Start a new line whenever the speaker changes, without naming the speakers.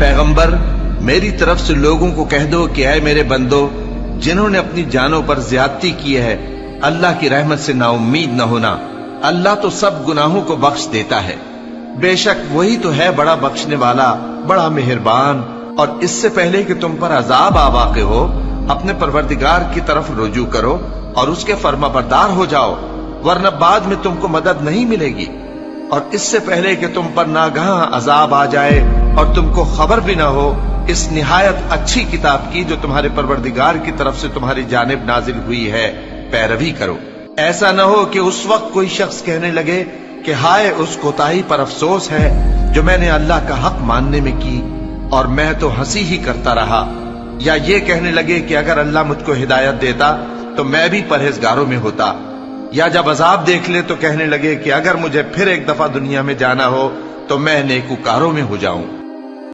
पैगंबर, मेरी तरफ से लोगों को कह दो कि ऐ मेरे बंदो, जिन्होंने अपनी जानों पर ज्यादती की है, अल्लाह की रहमत से नाउम्मीद न होना। अल्लाह तो सब गुनाहों को बख्श देता है। बेशक वही तो है बड़ा बख्शने वाला, बड़ा मेहरबान। और इससे पहले कि तुम पर अजाब आ वाक़े हो, अपने परवरदिगार की तरफ रुजू करो और उसके फर्माबरदार हो जाओ, वरना बाद में तुमको मदद नहीं मिलेगी। और इससे पहले कि तुम पर नागहां अजाब आ जाए और तुमको खबर भी ना हो, इस निहायत अच्छी किताब की जो तुम्हारे परवरदिगार की तरफ से तुम्हारी जानिब नाजिल हुई है, पैरवी करो। ऐसा न हो कि उस वक्त कोई शख्स कहने लगे कि हाय उस कोताही पर अफसोस है जो मैंने अल्लाह का हक मानने में की और मैं तो हंसी ही करता रहा। या ये कहने लगे कि अगर अल्लाह मुझको हिदायत देता तो मैं भी परहेजगारों में होता। या जब अजाब देख ले तो कहने लगे कि अगर मुझे फिर एक दफा दुनिया में जाना हो तो मैं नेकूकारों में हो जाऊं।